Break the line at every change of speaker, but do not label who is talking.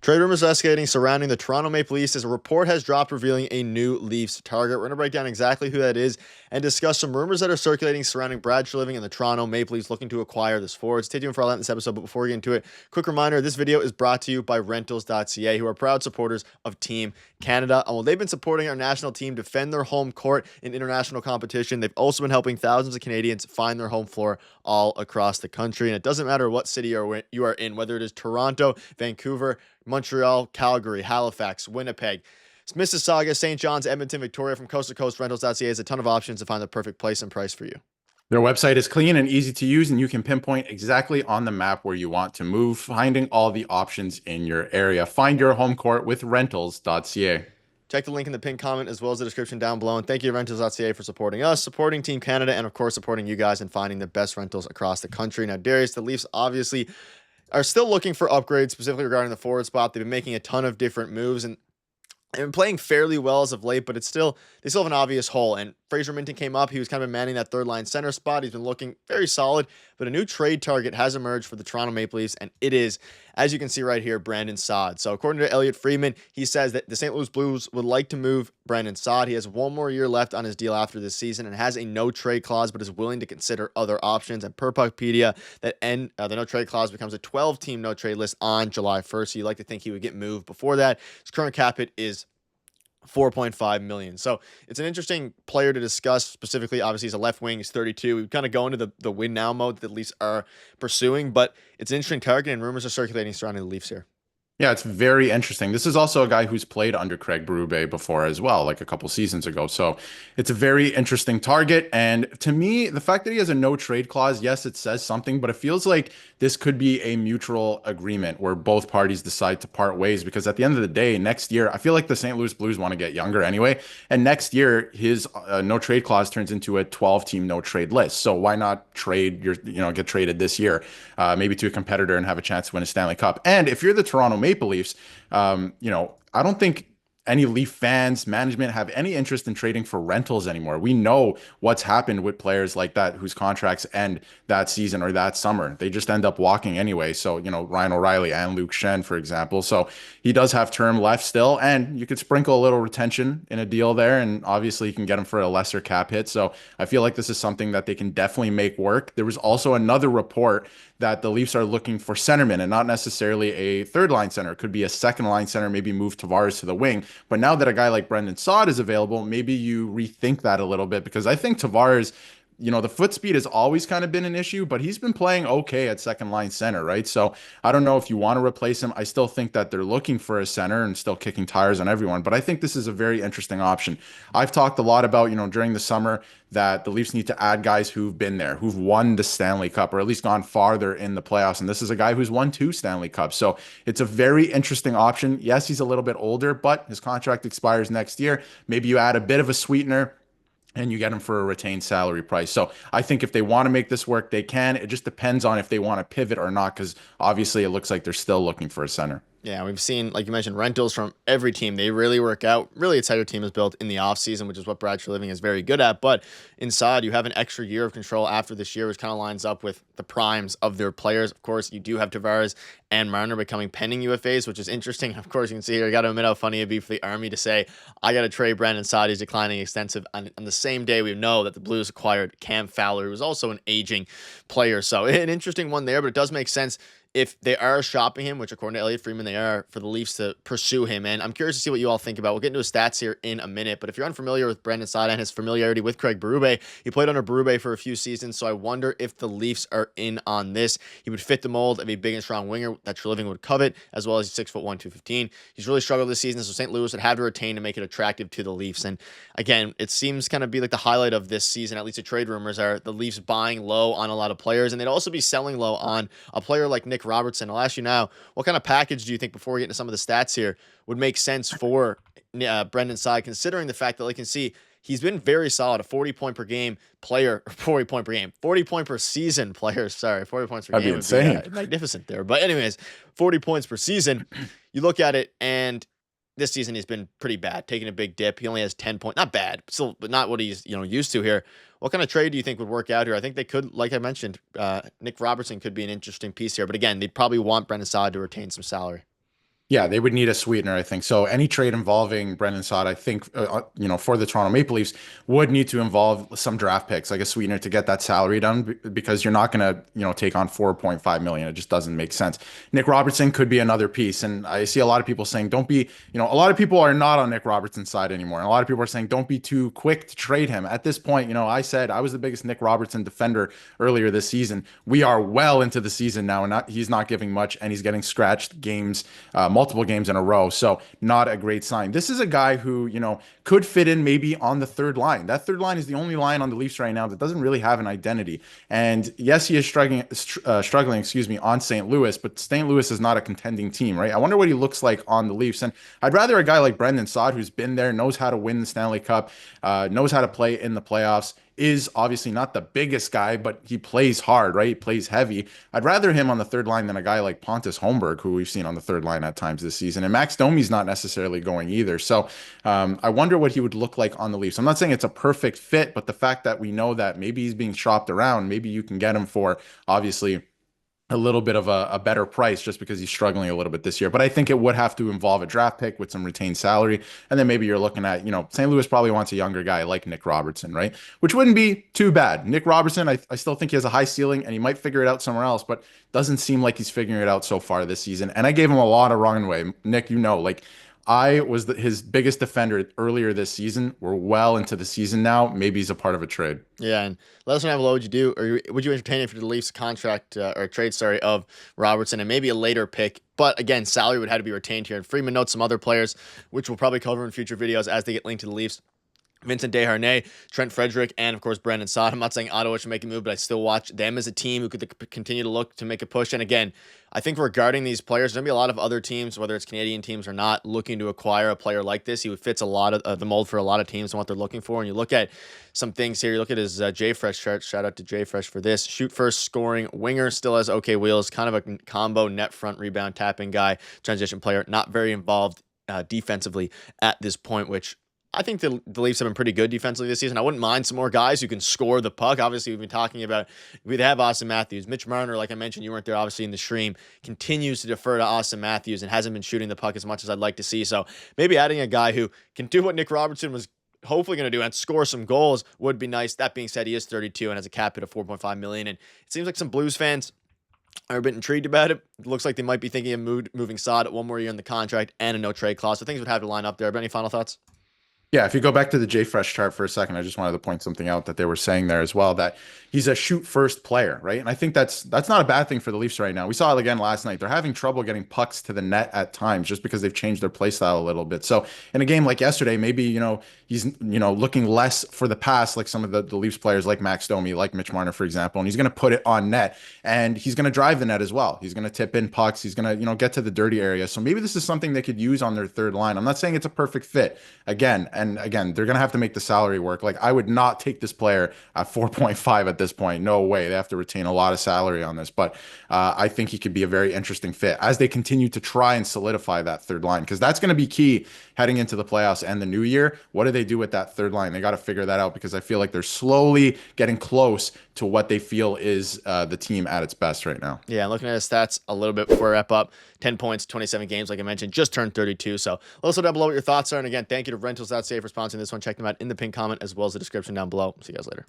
Trade rumors are escalating surrounding the Toronto Maple Leafs as a report has dropped revealing a new Leafs target. We're going to break down exactly who that is and discuss some rumors that are circulating surrounding Brad Treliving and the Toronto Maple Leafs looking to acquire this forward. Stay tuned for all that in this episode, but before we get into it, quick reminder, this video is brought to you by Rentals.ca, who are proud supporters of Team Canada. And while they've been supporting our national team defend their home court in international competition, they've also been helping thousands of Canadians find their home floor all across the country. And it doesn't matter what city you are in, whether it is Toronto, Vancouver, Montreal, Calgary, Halifax, Winnipeg, Mississauga, St. John's, Edmonton, Victoria. From coast to coast, Rentals.ca has a ton of options to find the perfect place and price for you.
Their website is clean and easy to use, and you can pinpoint exactly on the map where you want to move, finding all the options in your area. Find your home court with Rentals.ca.
Check the link in the pinned comment as well as the description down below. And thank you to Rentals.ca for supporting us, supporting Team Canada, and of course supporting you guys and finding the best rentals across the country. Now, Darius, the Leafs obviously are still looking for upgrades, specifically regarding the forward spot. They've been making a ton of different moves and they've been playing fairly well as of late, but they still have an obvious hole. And Fraser Minton came up. He was kind of manning that third line center spot. He's been looking very solid, but a new trade target has emerged for the Toronto Maple Leafs, and it is, as you can see right here, Brandon Saad. So according to Elliot Friedman, he says that the St. Louis Blues would like to move Brandon Saad. He has one more year left on his deal after this season and has a no trade clause, but is willing to consider other options. And per Puckpedia, the no trade clause becomes a 12-team no trade list on July 1st. So you'd like to think he would get moved before that. His current cap hit is $4.5 million. So it's an interesting player to discuss. Specifically, obviously, he's a left wing. He's 32. We kind of go into the win now mode that the Leafs are pursuing, but it's an interesting target, and rumors are circulating surrounding the Leafs here.
Yeah, it's very interesting. This is also a guy who's played under Craig Berube before as well, like a couple seasons ago. So it's a very interesting target. And to me, the fact that he has a no trade clause, yes, it says something, but it feels like this could be a mutual agreement where both parties decide to part ways. Because at the end of the day, next year, I feel like the St. Louis Blues want to get younger anyway. And next year, his no trade clause turns into a 12-team no trade list. So why not get traded this year, maybe to a competitor and have a chance to win a Stanley Cup? And if you're the Toronto Maple Leafs, I don't think any Leaf fans, management have any interest in trading for rentals anymore. We know what's happened with players like that whose contracts end that season or that summer. They just end up walking anyway. So, Ryan O'Reilly and Luke Shen, for example. So he does have term left still, and you could sprinkle a little retention in a deal there. And obviously you can get him for a lesser cap hit. So I feel like this is something that they can definitely make work. There was also another report that the Leafs are looking for centermen and not necessarily a third line center. It could be a second line center, maybe move Tavares to the wing. But now that a guy like Brendan Saad is available, maybe you rethink that a little bit, because I think Tavares, the foot speed has always kind of been an issue, but he's been playing okay at second line center, right? So I don't know if you want to replace him. I still think that they're looking for a center and still kicking tires on everyone, but I think this is a very interesting option. I've talked a lot about, during the summer, that the Leafs need to add guys who've been there, who've won the Stanley Cup, or at least gone farther in the playoffs. And this is a guy who's won 2 Stanley Cups. So it's a very interesting option. Yes, he's a little bit older, but his contract expires next year. Maybe you add a bit of a sweetener and you get him for a retained salary price. So I think if they want to make this work, they can. It just depends on if they want to pivot or not, because obviously it looks like they're still looking for a center.
Yeah, we've seen, like you mentioned, rentals from every team. They really work out. Really, a tighter team is built in the offseason, which is what Brad Treliving is very good at. But inside, you have an extra year of control after this year, which kind of lines up with the primes of their players. Of course, you do have Tavares and Marner becoming pending UFAs, which is interesting. Of course, you can see here, you got to admit how funny it'd be for the Army to say, I got to trade Brandon Saad. He's declining extensive. On the same day, we know that the Blues acquired Cam Fowler, who was also an aging player. So an interesting one there, but it does make sense if they are shopping him, which according to Elliot Friedman, they are, for the Leafs to pursue him. And I'm curious to see what you all think about. We'll get into his stats here in a minute. But if you're unfamiliar with Brandon Saad and his familiarity with Craig Berube, he played under Berube for a few seasons. So I wonder if the Leafs are in on this. He would fit the mold of a big and strong winger that Treliving would covet, as well as he's 6'1", 215. He's really struggled this season, so St. Louis would have to retain to make it attractive to the Leafs. And again, it seems kind of be like the highlight of this season, at least the trade rumors, are the Leafs buying low on a lot of players, and they'd also be selling low on a player like Nick Robertson. I'll ask you now, what kind of package do you think, before we get into some of the stats here, would make sense for Brendan Saad, considering the fact that, like you can see, he's been very solid, a 40-point per game player, 40 point per season player. Sorry, 40 points per game would be magnificent there. But anyways, 40 points per season. You look at it, and this season he's been pretty bad, taking a big dip. He only has 10 points, not bad, still, but not what he's used to here. What kind of trade do you think would work out here? I think they could, like I mentioned, Nick Robertson could be an interesting piece here. But again, they'd probably want Brendan Saad to retain some salary.
Yeah, they would need a sweetener, I think. So any trade involving Brendan Saad, I think, for the Toronto Maple Leafs would need to involve some draft picks, like a sweetener to get that salary done, because you're not going to, take on 4.5 million. It just doesn't make sense. Nick Robertson could be another piece. And I see a lot of people saying, don't be, a lot of people are not on Nick Robertson's side anymore. And a lot of people are saying, don't be too quick to trade him. At this point, I said I was the biggest Nick Robertson defender earlier this season. We are well into the season now, and he's not giving much, and he's getting scratched games, multiple games in a row. So not a great sign. This is a guy who, could fit in maybe on the third line. That third line is the only line on the Leafs right now that doesn't really have an identity. And yes, he is struggling, on St. Louis, but St. Louis is not a contending team, right? I wonder what he looks like on the Leafs. And I'd rather a guy like Brendan Saad, who's been there, knows how to win the Stanley Cup, knows how to play in the playoffs, is obviously not the biggest guy, but he plays hard, right? He plays heavy. I'd rather him on the third line than a guy like Pontus Holmberg, who we've seen on the third line at times this season. And Max Domi's not necessarily going either. So I wonder what he would look like on the Leafs. I'm not saying it's a perfect fit, but the fact that we know that maybe he's being shopped around, maybe you can get him for obviously a little bit of a better price just because he's struggling a little bit this year. But I think it would have to involve a draft pick with some retained salary. And then maybe you're looking at, St. Louis probably wants a younger guy like Nick Robertson, right? Which wouldn't be too bad. Nick Robertson, I still think he has a high ceiling and he might figure it out somewhere else, but doesn't seem like he's figuring it out so far this season. And I gave him a lot of runway. Nick, I was his biggest defender earlier this season. We're well into the season now. Maybe he's a part of a trade.
Yeah, and let us know what would you do, or would you entertain it for the Leafs contract or trade, of Robertson and maybe a later pick? But again, salary would have to be retained here. And Freeman notes some other players, which we'll probably cover in future videos as they get linked to the Leafs. Vincent Desharnais, Trent Frederick, and of course Brendan Saad. I'm not saying Ottawa should make a move, but I still watch them as a team who could continue to look to make a push. And again, I think regarding these players, there's going to be a lot of other teams, whether it's Canadian teams or not, looking to acquire a player like this. He fits a lot of the mold for a lot of teams and what they're looking for. And you look at some things here. You look at his JFresh chart. Shout out to JFresh for this. Shoot first, scoring, winger, still has okay wheels, kind of a combo net front rebound tapping guy, transition player, not very involved defensively at this point, which I think the Leafs have been pretty good defensively this season. I wouldn't mind some more guys who can score the puck. Obviously, we've been talking about, we have Austin Matthews. Mitch Marner, like I mentioned, you weren't there obviously in the stream, continues to defer to Austin Matthews and hasn't been shooting the puck as much as I'd like to see. So maybe adding a guy who can do what Nick Robertson was hopefully going to do and score some goals would be nice. That being said, he is 32 and has a cap hit of $4.5 million. And it seems like some Blues fans are a bit intrigued about it. It looks like they might be thinking of moving Saad one more year in the contract and a no trade clause. So things would have to line up there. But any final thoughts?
Yeah, if you go back to the JFresh chart for a second, I just wanted to point something out that they were saying there as well, that he's a shoot first player, right? And I think that's not a bad thing for the Leafs right now. We saw it again last night. They're having trouble getting pucks to the net at times just because they've changed their play style a little bit. So in a game like yesterday, maybe, he's, looking less for the pass like some of the Leafs players like Max Domi, like Mitch Marner, for example, and he's going to put it on net and he's going to drive the net as well. He's going to tip in pucks. He's going to, get to the dirty area. So maybe this is something they could use on their third line. I'm not saying it's a perfect fit again. And again, they're going to have to make the salary work. Like I would not take this player at 4.5 at this point. No way. They have to retain a lot of salary on this, but I think he could be a very interesting fit as they continue to try and solidify that third line, because that's going to be key heading into the playoffs and the new year. What do they do with that third line? They got to figure that out, because I feel like they're slowly getting close to what they feel is the team at its best right now.
Yeah, looking at his stats a little bit before we wrap up, 10 points, 27 games, like I mentioned, just turned 32. So let us know down below what your thoughts are. And again, thank you to Rentals Out Safe for sponsoring this one. Check them out in the pinned comment as well as the description down below. See you guys later.